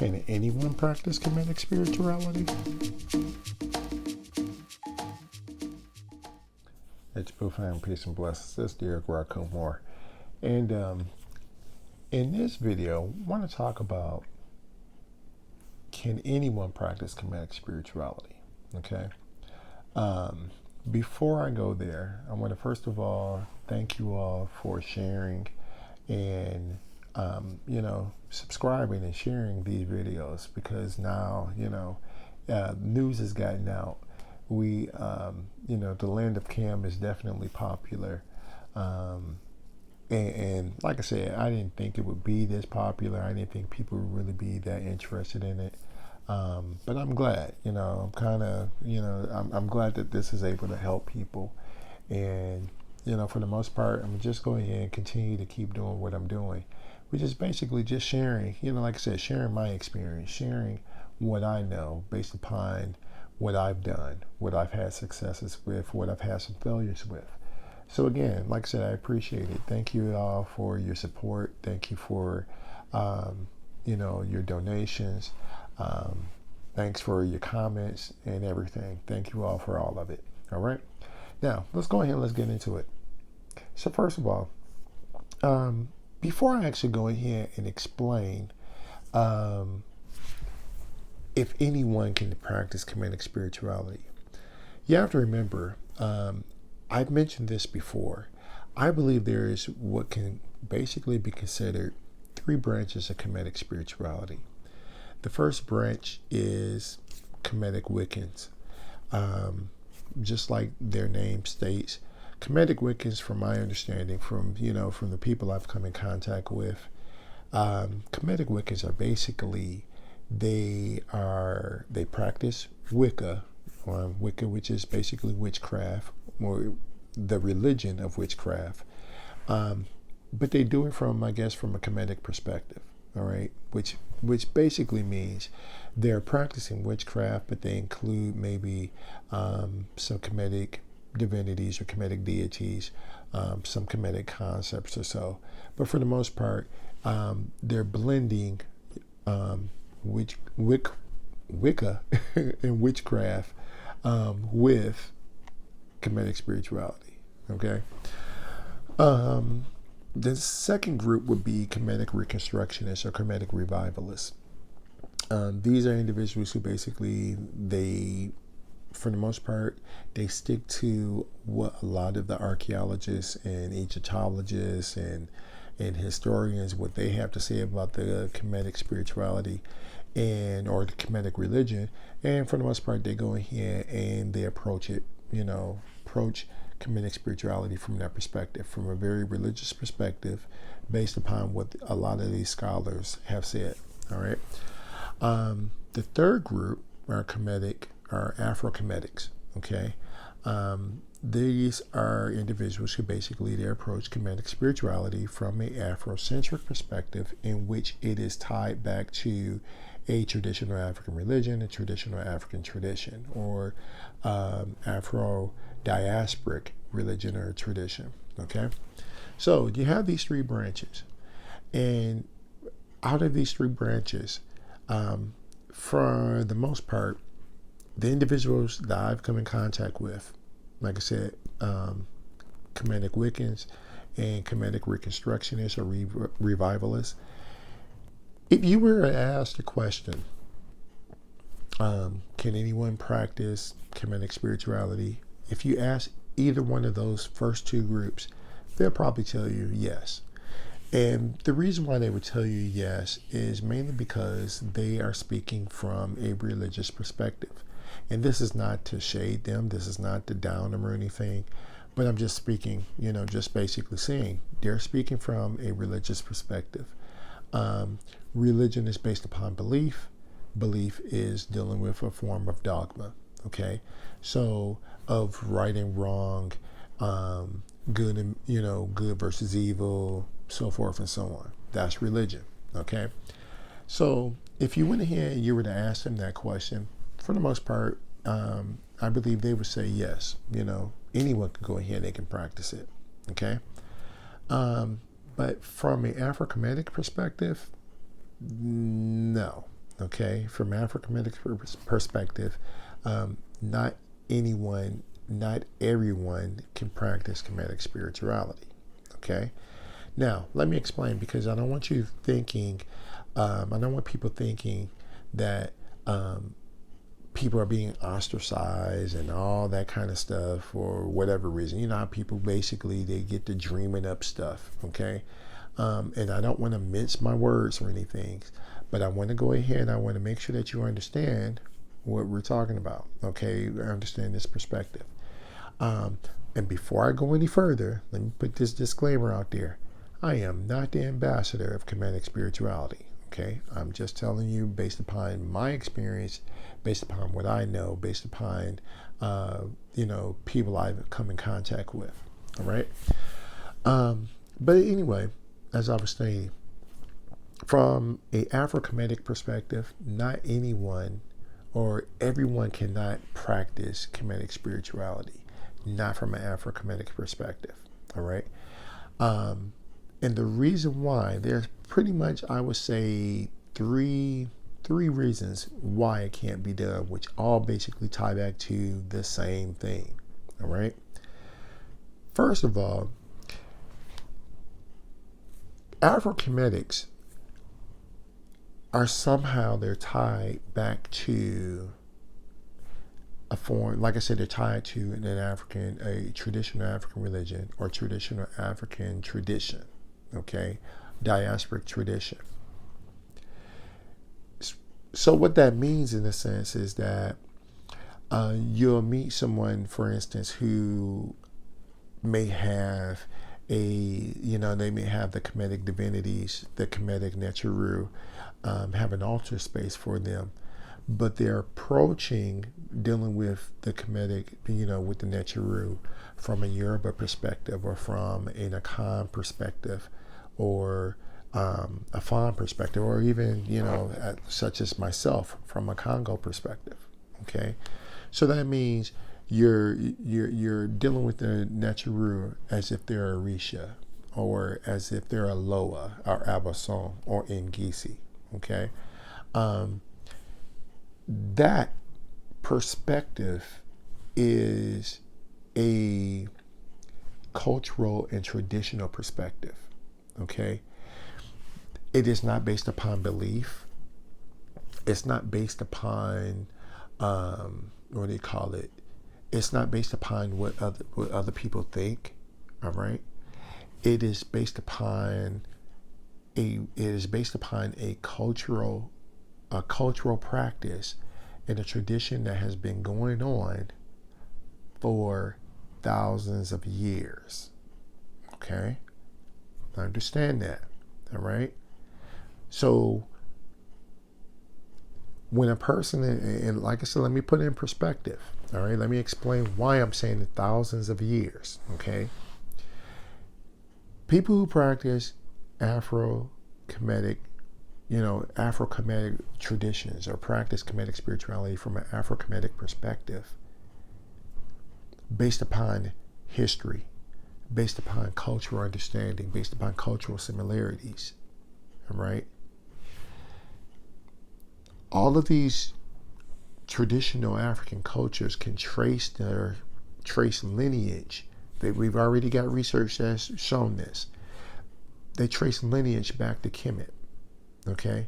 Can anyone practice Kemetic spirituality? It's profound peace and blessings. This is Derek Moore. And in this video, I want to talk about, can anyone practice Kemetic spirituality? Okay. Before I go there, I want to first of all thank you all for sharing and subscribing and sharing these videos, because now news has gotten out. We the land of Cam is definitely popular, and like I said, I didn't think it would be this popular. I didn't think people would really be that interested in it. But I'm glad, I'm kind of, I'm glad that this is able to help people. And, for the most part, I'm just going ahead and continue to keep doing what I'm doing, which is basically just sharing, like I said, sharing my experience, sharing what I know based upon what I've done, what I've had successes with, what I've had some failures with. So again, like I said, I appreciate it. Thank you all for your support. Thank you for, your donations. Thanks for your comments and everything. Thank you all for all of it. All right. Now, let's go ahead and let's get into it. So first of all, before I actually go ahead and explain if anyone can practice Kemetic spirituality, you have to remember, I've mentioned this before. I believe there is what can basically be considered 3 branches of Kemetic spirituality. The first branch is Kemetic Wiccans. Just like their name states, Kemetic Wiccans, from my understanding, from the people I've come in contact with, Kemetic Wiccans are basically, they practice Wicca, which is basically witchcraft, or the religion of witchcraft. But they do it from a Kemetic perspective. All right, which basically means they're practicing witchcraft, but they include maybe some Kemetic divinities or Kemetic deities, some Kemetic concepts or so. But for the most part, they're blending Wicca and witchcraft with Kemetic spirituality. Okay. The second group would be Kemetic Reconstructionists or Kemetic Revivalists. These are individuals who basically, for the most part, they stick to what a lot of the archaeologists and Egyptologists and historians, what they have to say about the Kemetic spirituality or the Kemetic religion. And for the most part, they go ahead and they approach it, approach Kemetic spirituality from that perspective, from a very religious perspective, based upon what a lot of these scholars have said. All right. The third group are Afro-Kemetics. Okay. These are individuals who basically they approach Kemetic spirituality from an Afrocentric perspective, in which it is tied back to a traditional African religion, a traditional African tradition, or Afro-diasporic religion or tradition. Okay, so you have these 3 branches, and out of these 3 branches, for the most part, the individuals that I've come in contact with, like I said, Kemetic Wiccans and Kemetic Reconstructionists or Revivalists. If you were asked the question, can anyone practice Kemetic spirituality? If you ask either one of those first 2 groups, they'll probably tell you yes. And the reason why they would tell you yes is mainly because they are speaking from a religious perspective. And this is not to shade them. This is not to down them or anything. But I'm just speaking, just basically saying they're speaking from a religious perspective. Religion is based upon belief. Belief is dealing with a form of dogma. Okay. So of right and wrong, good and, good versus evil, so forth and so on. That's religion. Okay. So if you went ahead and you were to ask them that question, for the most part, I believe they would say yes. Anyone can go ahead and they can practice it. Okay. But from an Afro-Kemetic perspective, no. okay, from Afro-Kemetic perspective, not anyone, not everyone can practice Kemetic spirituality, okay? Now, let me explain, because I don't want you thinking, I don't want people thinking that people are being ostracized and all that kind of stuff for whatever reason. You know how people basically, they get to dreaming up stuff, okay? And I don't want to mince my words or anything, but I want to go ahead and I want to make sure that you understand what we're talking about, okay? I understand this perspective. And before I go any further, let me put this disclaimer out there. I am not the ambassador of Kemetic spirituality, okay? I'm just telling you based upon my experience, based upon what I know, based upon, people I've come in contact with, all right? But anyway, as I was saying, from a Afro-Kemetic perspective, not anyone or everyone cannot practice Kemetic spirituality, not from an Afro-Kemetic perspective, all right? And the reason why, there's pretty much, I would say, three reasons why it can't be done, which all basically tie back to the same thing, all right? First of all, Afro-Kemetics are somehow, they're tied back to a form, like I said, they're tied to a traditional African religion or traditional African tradition, okay? Diasporic tradition. So what that means in a sense is that you'll meet someone, for instance, who may have they may have the Kemetic divinities, the Kemetic Neteru, have an altar space for them, but they're approaching dealing with the Kemetic, with the Neteru from a Yoruba perspective, or from an Akan perspective, or a Fan perspective, or even, such as myself, from a Congo perspective, okay? So that means you're dealing with the Neteru as if they're a Risha, or as if they're a Loa, or Abason, or Ngisi, okay? That perspective is a cultural and traditional perspective, okay? It is not based upon belief. It's not based upon, what do you call it? It's not based upon what other people think, all right? It is based upon a cultural practice and a tradition that has been going on for thousands of years. Okay? I understand that. All right? So when a person, and like I said, let me put it in perspective. All right? Let me explain why I'm saying thousands of years. Okay? People who practice Afro-Kemetic traditions, or practice Kemetic spirituality from an Afro-Kemetic perspective, based upon history, based upon cultural understanding, based upon cultural similarities, all right? All of these traditional African cultures can trace lineage. We've already got research that's shown this. They trace lineage back to Kemet. Okay,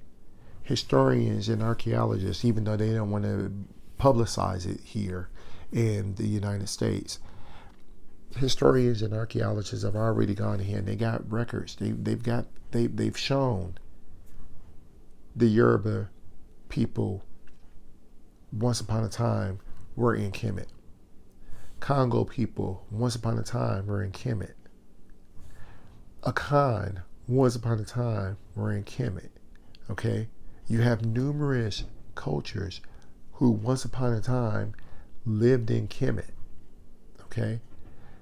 historians and archaeologists, even though they don't want to publicize it here in the United States, historians and archaeologists have already gone ahead and they got records. They've shown the Yoruba people once upon a time were in Kemet. Congo people once upon a time were in Kemet. Akan once upon a time were in Kemet. Okay, you have numerous cultures who once upon a time lived in Kemet. Okay,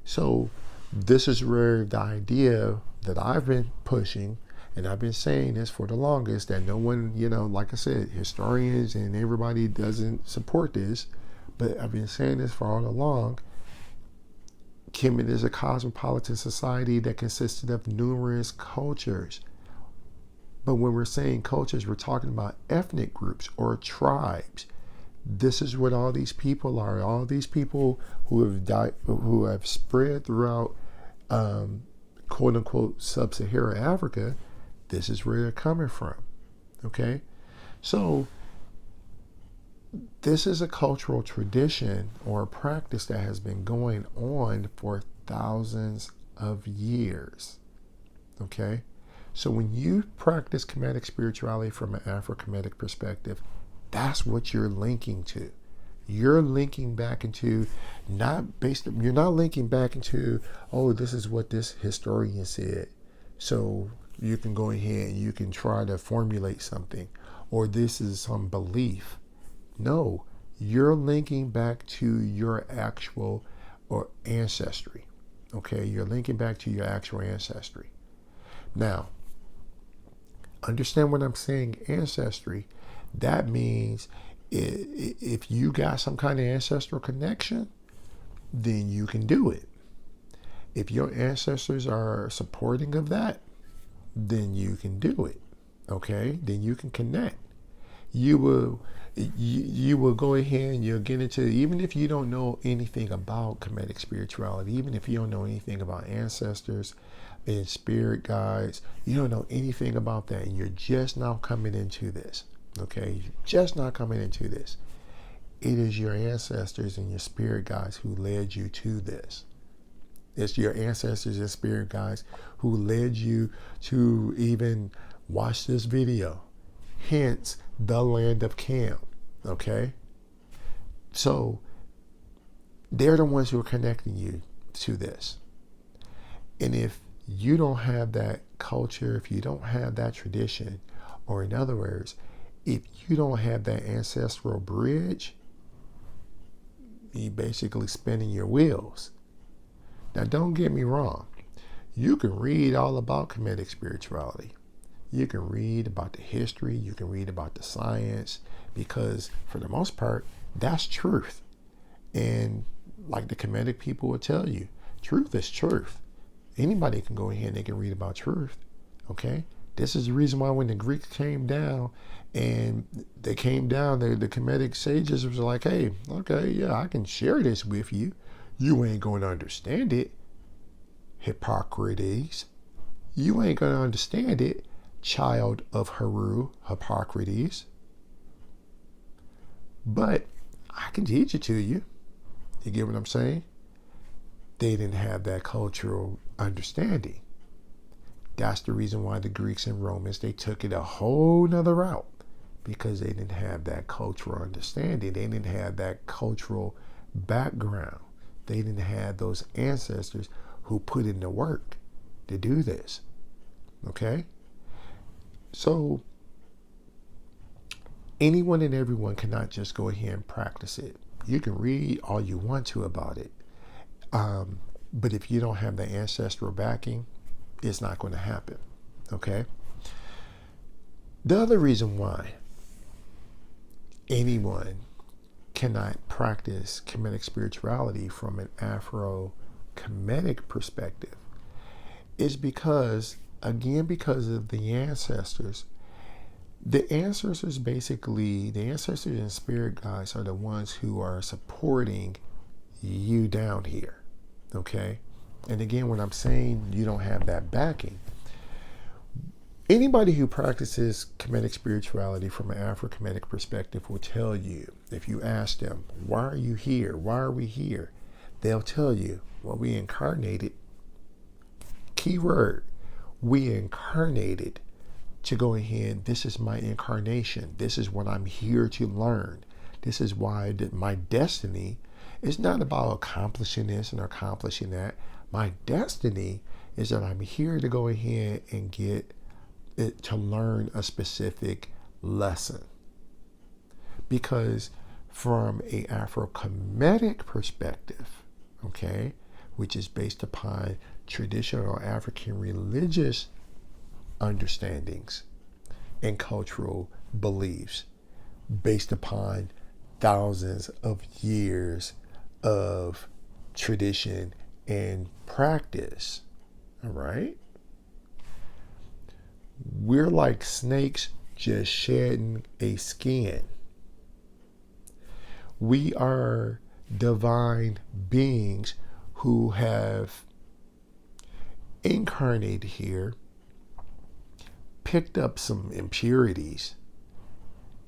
so this is where the idea that I've been pushing, and I've been saying this for the longest, that no one, like I said, historians and everybody doesn't support this, but I've been saying this for all along. Kemet is a cosmopolitan society that consisted of numerous cultures. But when we're saying cultures, we're talking about ethnic groups or tribes. This is what all these people are. All these people who have died, who have spread throughout, quote unquote, sub-Saharan Africa. This is where they're coming from. Okay, so this is a cultural tradition or a practice that has been going on for thousands of years. Okay, so when you practice Kemetic spirituality from an Afro-Kemetic perspective, that's what you're linking to. You're linking back into, you're not linking back into, oh, this is what this historian said. So you can go ahead and you can try to formulate something, or this is some belief. No, you're linking back to your actual or ancestry. Okay, you're linking back to your actual ancestry. Now, understand when I'm saying ancestry, that means if you got some kind of ancestral connection, then you can do it. If your ancestors are supporting of that, then you can do it. Okay, then you can connect. You will go ahead and you'll get into, even if you don't know anything about Kemetic spirituality, even if you don't know anything about ancestors and spirit guides, you don't know anything about that, and you're just now coming into this. Okay, you're just not coming into this. It is your ancestors and your spirit guides who led you to this. It's your ancestors and spirit guides who led you to even watch this video. Hence, the land of Cam. Okay? So, they're the ones who are connecting you to this. And if you don't have that culture, if you don't have that tradition, or in other words, if you don't have that ancestral bridge, you're basically spinning your wheels. Now, don't get me wrong. You can read all about Kemetic spirituality. You can read about the history. You can read about the science, because for the most part, that's truth. And like the Kemetic people will tell you, truth is truth. Anybody can go ahead and they can read about truth. Okay? This is the reason why when the Greeks came down, and they came down, the Kemetic sages was like, hey, okay, yeah, I can share this with you. You ain't going to understand it, Hippocrates. You ain't going to understand it, child of Heru, Hippocrates. But I can teach it to you. You get what I'm saying? They didn't have that cultural understanding. That's the reason why the Greeks and Romans, they took it a whole nother route, because they didn't have that cultural understanding. They didn't have that cultural background. They didn't have those ancestors who put in the work to do this. Okay? So, anyone and everyone cannot just go ahead and practice it. You can read all you want to about it. But if you don't have the ancestral backing, it's not going to happen. Okay? The other reason why anyone cannot practice Kemetic spirituality from an Afro-Kemetic perspective is because, again, because of the ancestors. The ancestors and spirit guides are the ones who are supporting you down here. Okay? And again, when I'm saying you don't have that backing, anybody who practices Kemetic spirituality from an Afro-Kemetic perspective will tell you, if you ask them, why are you here? Why are we here? They'll tell you, well, we incarnated. Key word, we incarnated to go ahead. This is my incarnation. This is what I'm here to learn. This is why my destiny is not about accomplishing this and accomplishing that. My destiny is that I'm here to go ahead and get it to learn a specific lesson. Because from a Afro-Kemetic perspective, okay, which is based upon traditional African religious understandings and cultural beliefs, based upon thousands of years of tradition and practice, all right? We're like snakes just shedding a skin. We are divine beings who have incarnated here, picked up some impurities.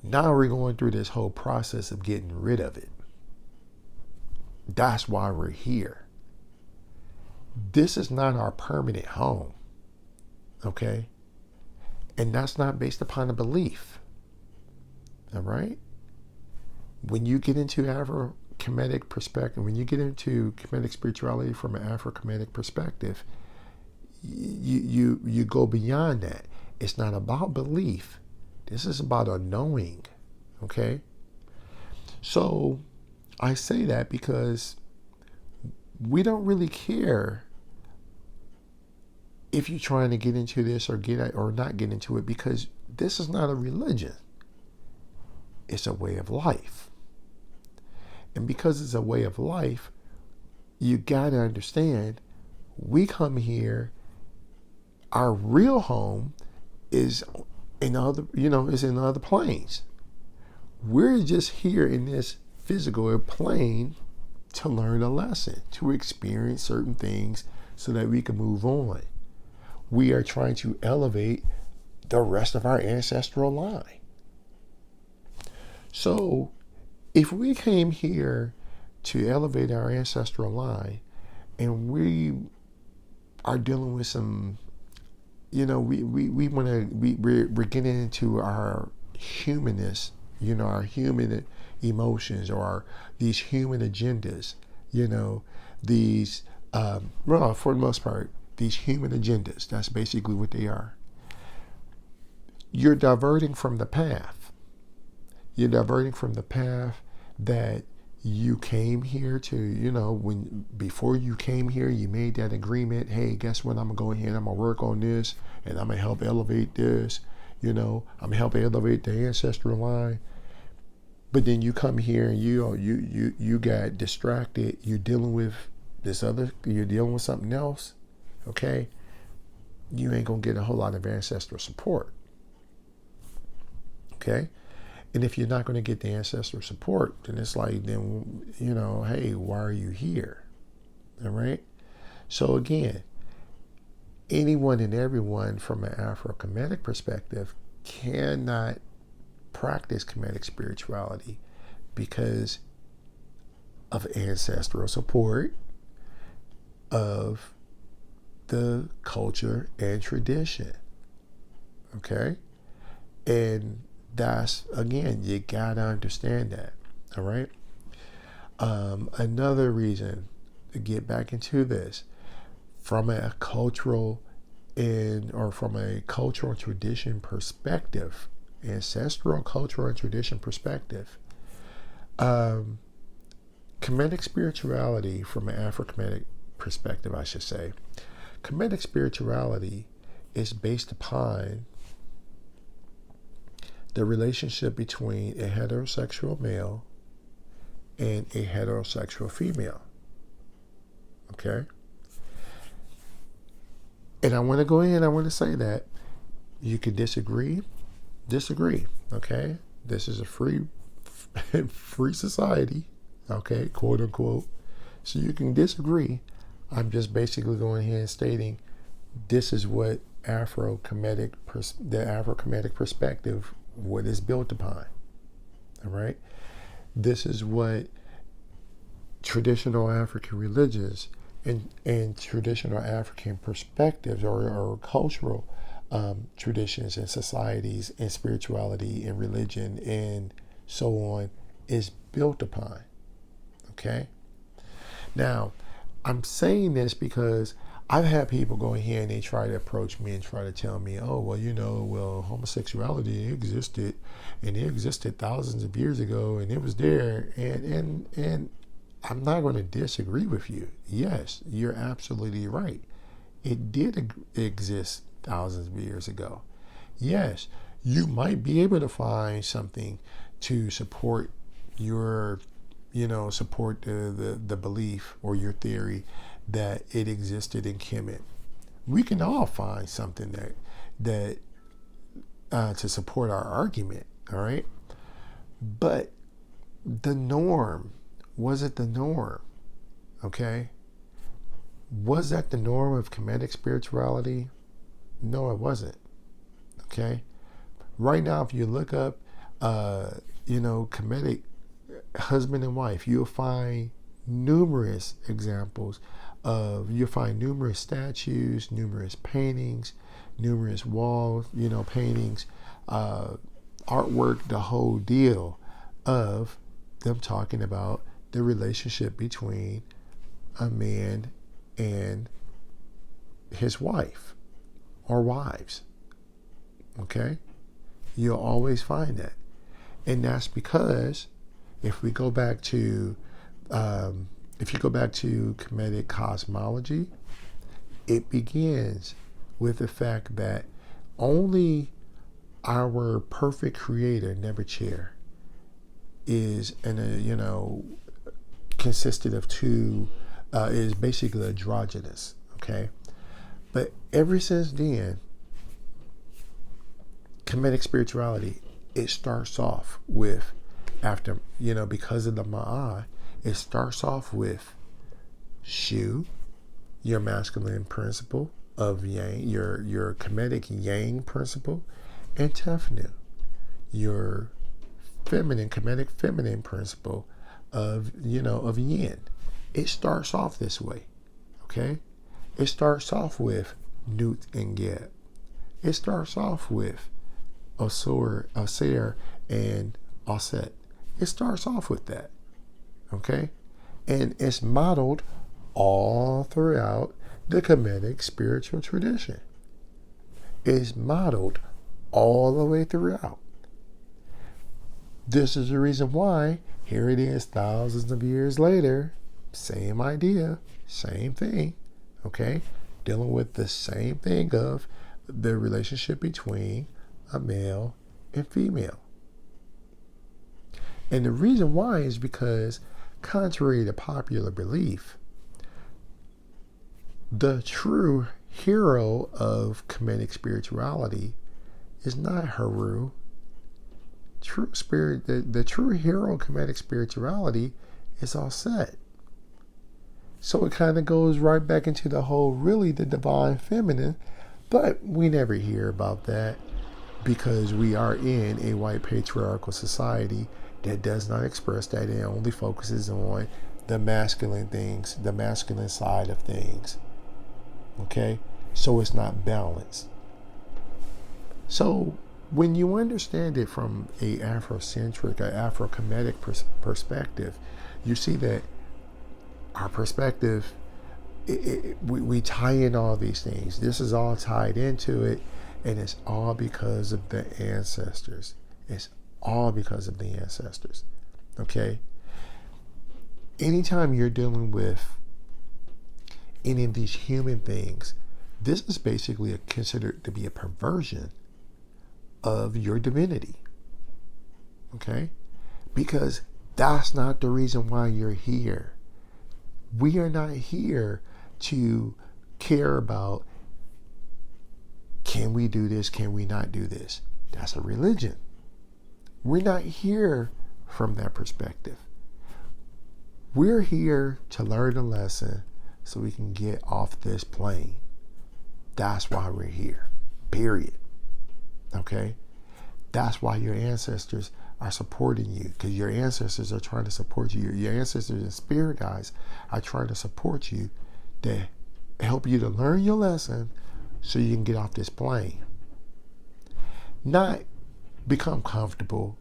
Now we're going through this whole process of getting rid of it. That's why we're here. This is not our permanent home, okay? And that's not based upon a belief, all right? When you get into Afro-Kemetic perspective, when you get into Kemetic spirituality from an Afro-Kemetic perspective, you go beyond that. It's not about belief. This is about a knowing, okay? So I say that because we don't really care if you're trying to get into this or not get into it, because this is not a religion. It's a way of life. And because it's a way of life, you got to understand, we come here, our real home is in other, is in other planes. We're just here in this physical plane to learn a lesson, to experience certain things so that we can move on. We are trying to elevate the rest of our ancestral line. So if we came here to elevate our ancestral line and we are dealing with some, we're getting into our humanness, our human emotions, or these human agendas, these, well, for the most part, these human agendas, that's basically what they are. You're diverting from the path. You're diverting from the path that you came here to, before you came here, you made that agreement. Hey, guess what? I'm going to go ahead and I'm going to work on this, and I'm going to help elevate this. I'm going to help elevate the ancestral line. But then you come here and you got distracted. You're dealing with you're dealing with something else. Okay? You ain't going to get a whole lot of ancestral support. Okay? And if you're not going to get the ancestral support, then it's like, hey, why are you here? All right? So again, anyone and everyone from an Afro-Kemetic perspective cannot practice Kemetic spirituality because of ancestral support, of the culture and tradition. Okay? And that's, again, you gotta understand that. All right? Another reason to get back into this, from a cultural from a cultural tradition perspective, ancestral cultural and tradition perspective, Kemetic spirituality, from an Afro-Kemetic perspective, I should say, Kemetic spirituality is based upon the relationship between a heterosexual male and a heterosexual female. Okay? And I want to go ahead, I want to say that you can disagree, okay? This is a free society, okay, quote unquote. So you can disagree. I'm just basically going ahead and stating this is what the Afro-Kemetic perspective, what is built upon. All right? This is what traditional African religions and traditional African perspectives or cultural traditions and societies and spirituality and religion and so on is built upon. Okay? Now, I'm saying this because I've had people go in here and they try to approach me and try to tell me, oh, well, homosexuality existed, and it existed thousands of years ago, and it was there, and I'm not going to disagree with you. Yes, you're absolutely right. It did exist thousands of years ago. Yes, you might be able to find something to support your, support the belief or your theory that it existed in Kemet. We can all find something that to support our argument. All right. But the norm, was it the norm? Okay. Was that the norm of Kemetic spirituality? No, it wasn't. Okay. Right now, if you look up, Kemetic husband and wife, you'll find numerous examples you'll find numerous statues, numerous paintings, numerous wall, paintings, artwork, the whole deal of them talking about the relationship between a man and his wife or wives. Okay? You'll always find that. And that's because if you go back to Kemetic cosmology, it begins with the fact that only our perfect creator, Nebuchadnezzar, is consisted of two, is basically androgynous. Okay, but ever since then, Kemetic spirituality, it starts off with, after, because of the Ma'at, it starts off with Shu, your masculine principle of Yang, your Kemetic Yang principle, and Tefnu, your Kemetic feminine principle of Yin. It starts off this way, okay? It starts off with Nut and Geb. It starts off with Aser and Aset. It starts off with that, okay? And it's modeled all throughout the Kemetic spiritual tradition. It's modeled all the way throughout. This is the reason why, here it is thousands of years later, same idea, same thing, okay? Dealing with the same thing of the relationship between a male and female. And the reason why is because, contrary to popular belief, the true hero of Kemetic spirituality is not Heru. The true hero of Kemetic spirituality is Aset. So it kind of goes right back into the whole, really, the divine feminine, but we never hear about that because we are in a white patriarchal society that does not express that. It only focuses on the masculine things, the masculine side of things. Okay? So it's not balanced. So when you understand it from a Afrocentric, a Afro-Kemetic perspective, you see that our perspective, we tie in all these things. This is all tied into it, and it's all because of the ancestors. It's all because of the ancestors. Okay? Anytime you're dealing with any of these human things, this is basically considered to be a perversion of your divinity. Okay? Because that's not the reason why you're here. We are not here to care about, can we do this, can we not do this? That's a religion. We're not here from that perspective. We're here to learn a lesson so we can get off this plane. That's why we're here. Period. Okay? That's why your ancestors are supporting you, because your ancestors are trying to support you. Your ancestors and spirit guides are trying to support you, to help you to learn your lesson so you can get off this plane. Not become comfortable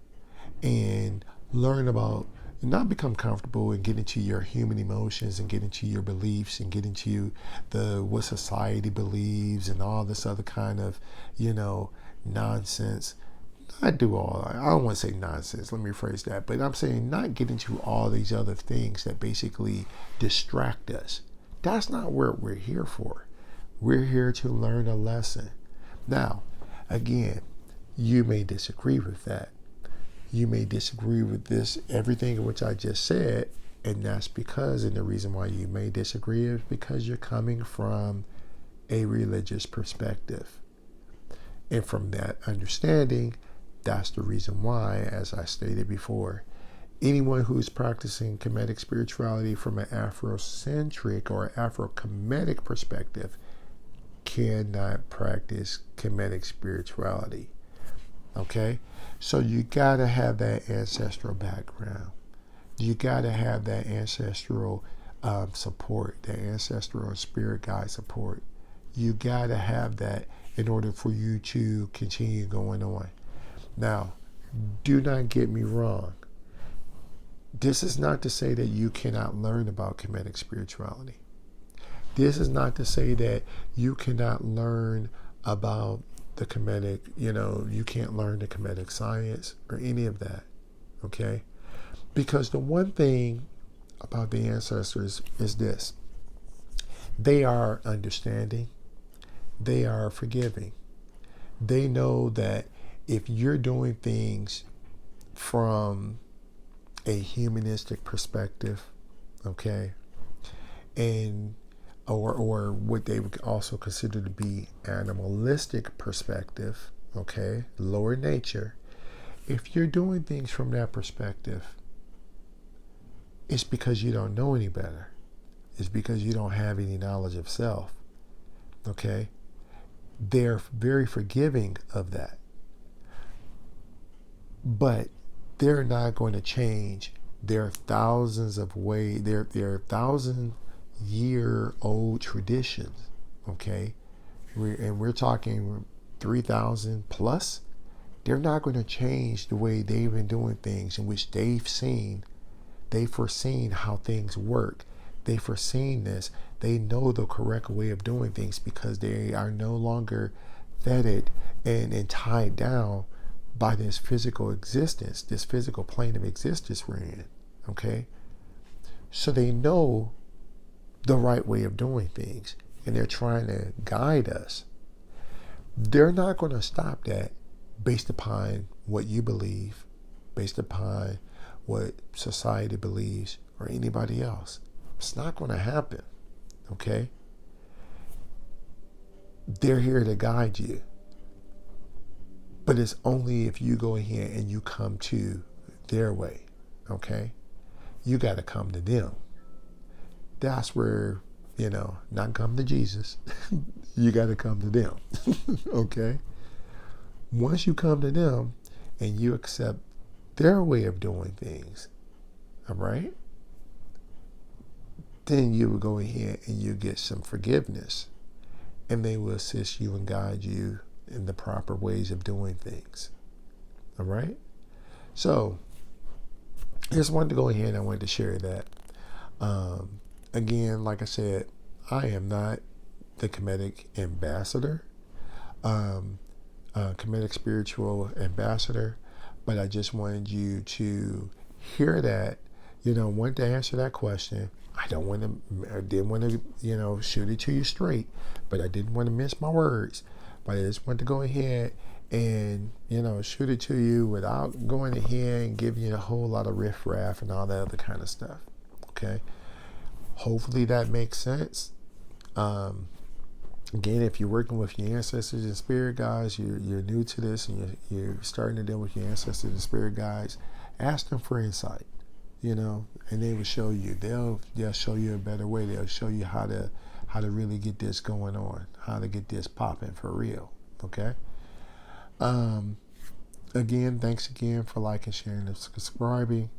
and not become comfortable and get into your human emotions and get into your beliefs and get into what society believes and all this other kind of, nonsense. I don't want to say nonsense, let me rephrase that, but I'm saying not get into all these other things that basically distract us. That's not what we're here for. We're here to learn a lesson. Now, again, you may disagree with that. You may disagree with everything in which I just said, and that's because, and the reason why you may disagree is because you're coming from a religious perspective. And from that understanding, that's the reason why, as I stated before, anyone who's practicing Kemetic spirituality from an Afrocentric or Afro-Kemetic perspective cannot practice Kemetic spirituality. Okay? So you got to have that ancestral background. You got to have that ancestral support, the ancestral spirit guide support. You got to have that in order for you to continue going on. Now, do not get me wrong. This is not to say that you cannot learn about Kemetic spirituality. This is not to say that you cannot learn about the Kemetic, you can't learn the Kemetic science or any of that, okay? Because the one thing about the ancestors is this. They are understanding. They are forgiving. They know that if you're doing things from a humanistic perspective, okay, and or what they would also consider to be animalistic perspective, okay, lower nature, if you're doing things from that perspective, it's because you don't know any better. It's because you don't have any knowledge of self, okay? They're very forgiving of that. But they're not going to change their thousands of ways, their 1,000-year-old traditions, okay? We're talking 3,000 plus. They're not going to change the way they've been doing things, in which they've foreseen how things work. They've foreseen this. They know the correct way of doing things because they are no longer fettered and tied down by this physical existence, this physical plane of existence we're in, okay? So they know the right way of doing things, and they're trying to guide us. They're not going to stop that based upon what you believe, based upon what society believes, or anybody else. It's not going to happen, okay? They're here to guide you. But it's only if you go ahead and you come to their way, okay? You got to come to them. That's where, not come to Jesus. You got to come to them, okay? Once you come to them and you accept their way of doing things, all right? Then you will go ahead and you get some forgiveness, and they will assist you and guide you in the proper ways of doing things. All right? So, I just wanted to go ahead and I wanted to share that. Again, like I said, I am not the Kemetic ambassador, Kemetic spiritual ambassador, but I just wanted you to hear that, wanted to answer that question. I didn't want to, shoot it to you straight, but I didn't want to mince my words. But I just want to go ahead and, shoot it to you without going ahead and giving you a whole lot of riffraff and all that other kind of stuff. Okay? Hopefully that makes sense. Again, if you're working with your ancestors and spirit guides, you're new to this and you're starting to deal with your ancestors and spirit guides, ask them for insight, and they will show you. They'll show you a better way. They'll show you how to really get this going on, how to get this popping for real. Okay. Again, thanks again for liking, sharing, and subscribing.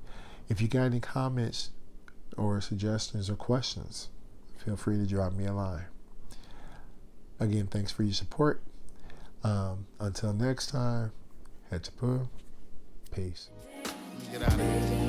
If you got any comments or suggestions or questions, feel free to drop me a line. Again, thanks for your support. Until next time, Hetepu. Peace. Get out of here.